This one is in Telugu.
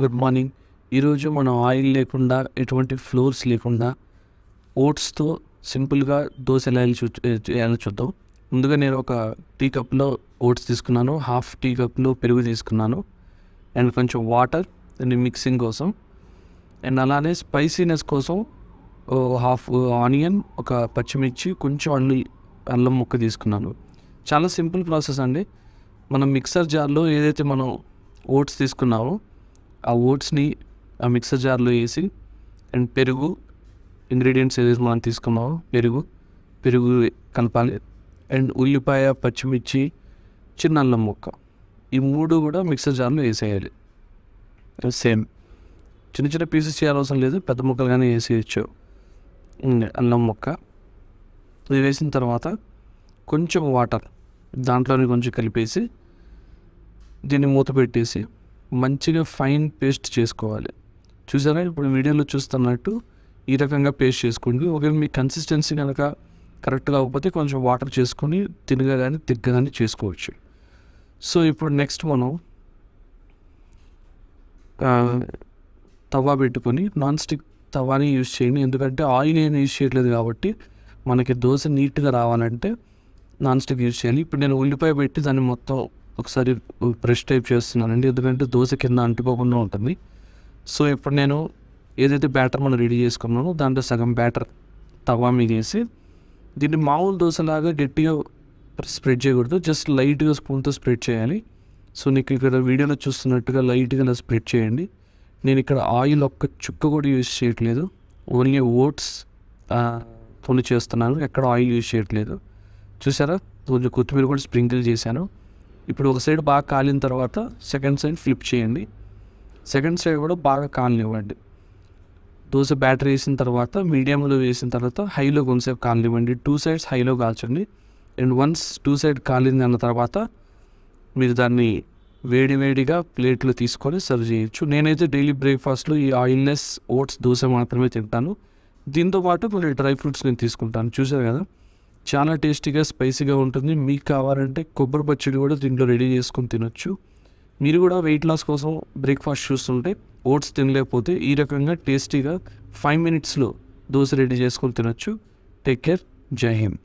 Good morning. ఈరోజు మనం ఆయిల్ లేకుండా ఎటువంటి ఫ్లోర్స్ లేకుండా ఓట్స్తో సింపుల్గా దోశ ఎలా చేయాలో చూద్దాం. ముందుగా నేను ఒక టీ కప్లో ఓట్స్ తీసుకున్నాను, హాఫ్ టీ కప్లో పెరుగు తీసుకున్నాను అండ్ కొంచెం వాటర్ అండ్ మిక్సింగ్ కోసం. అండ్ అలానే స్పైసీనెస్ కోసం హాఫ్ ఆనియన్, ఒక పచ్చిమిర్చి, కొంచెం అల్లం ముక్క తీసుకున్నాను. చాలా సింపుల్ ప్రాసెస్ అండి. మనం మిక్సర్ జార్లో ఏదైతే మనం ఓట్స్ తీసుకున్నామో ఆ ఓట్స్ని ఆ మిక్సర్ జార్లో వేసి అండ్ పెరుగు ఇంగ్రీడియంట్స్ ఏదైతే మనం తీసుకున్నామో పెరుగు కలపాలి. అండ్ ఉల్లిపాయ, పచ్చిమిర్చి, చిన్న అల్లం ముక్క, ఈ మూడు కూడా మిక్సర్ జార్లో వేసేయాలి. సేమ్ చిన్న చిన్న పీసెస్ చేయాల్సిన లేదు, పెద్ద ముక్కలుగానే వేసేయచ్చు. అల్లం ముక్క ఇది వేసిన తర్వాత కొంచెం వాటర్ దాంట్లోనే కొంచెం కలిపేసి దీన్ని మూత పెట్టేసి మంచిగా ఫైన్ పేస్ట్ చేసుకోవాలి. చూసారా, ఇప్పుడు వీడియోలో చూస్తున్నట్టు ఈ రకంగా పేస్ట్ చేసుకోండి. ఒకవేళ మీ కన్సిస్టెన్సీ కనుక కరెక్ట్గా అవ్వకపోతే కొంచెం వాటర్ చేసుకొని తిన్నగా కానీ చేసుకోవచ్చు. సో ఇప్పుడు నెక్స్ట్ మనం తవా పెట్టుకొని నాన్ స్టిక్ తవాని యూజ్ చేయండి. ఎందుకంటే ఆయిల్ ఏం యూజ్ చేయట్లేదు కాబట్టి మనకి దోశ నీట్గా రావాలంటే నాన్ స్టిక్ యూజ్ చేయాలి. ఇప్పుడు నేను ఉల్లిపాయ పెట్టి దాన్ని మొత్తం ఒకసారి బ్రష్ టైప్ చేస్తున్నానండి, ఎందుకంటే దోశ కింద అంటుకోకుండా ఉంటుంది. సో ఇప్పుడు నేను ఏదైతే బ్యాటర్ మనం రెడీ చేసుకున్నానో దాంట్లో సగం బ్యాటర్ తవా మీద వేసి దీన్ని మామూలు దోశలాగా గట్టిగా స్ప్రెడ్ చేయకూడదు, జస్ట్ లైట్గా స్పూన్తో స్ప్రెడ్ చేయాలి. సో నీకు ఇక్కడ వీడియోలో చూస్తున్నట్టుగా లైట్గా స్ప్రెడ్ చేయండి. నేను ఇక్కడ ఆయిల్ ఒక్క చుక్క కూడా యూజ్ చేయట్లేదు, ఓన్లీ ఓట్స్ తోని చేస్తున్నాను, ఎక్కడ ఆయిల్ యూజ్ చేయట్లేదు. చూసారా, కొంచెం కొత్తిమీర కూడా స్ప్రింకిల్ చేశాను. ఇప్పుడు ఒక సైడ్ బాగా కాలిన తర్వాత సెకండ్ సైడ్ ఫ్లిప్ చేయండి. సెకండ్ సైడ్ కూడా బాగా కాలనివ్వండి. దోశ బ్యాటర్ వేసిన తర్వాత మీడియంలో వేసిన తర్వాత హైలో కొంచెంసేపు కాలనివ్వండి. 2 sides హైలో కాల్చండి. అండ్ వన్స్ 2 sides కాలింది అన్న తర్వాత మీరు దాన్ని వేడిగా ప్లేట్లో తీసుకొని సర్వ్ చేయొచ్చు. నేనైతే డైలీ బ్రేక్ఫాస్ట్లో ఈ ఆయిల్లెస్ ఓట్స్ దోశ మాత్రమే తింటాను. దీంతోపాటు కొన్ని డ్రై ఫ్రూట్స్ నేను తీసుకుంటాను. చూసారు కదా, చాలా టేస్టీగా స్పైసీగా ఉంటుంది. మీకు కావాలంటే కొబ్బరి పచ్చడి కూడా దీంట్లో రెడీ చేసుకొని తినొచ్చు. మీరు కూడా వెయిట్ లాస్ కోసం బ్రేక్ఫాస్ట్ చూస్తుంటే ఓట్స్ తినలేకపోతే ఈ రకంగా టేస్టీగా 5 minutesలో దోశ రెడీ చేసుకొని తినొచ్చు. Take care. జై హింద్.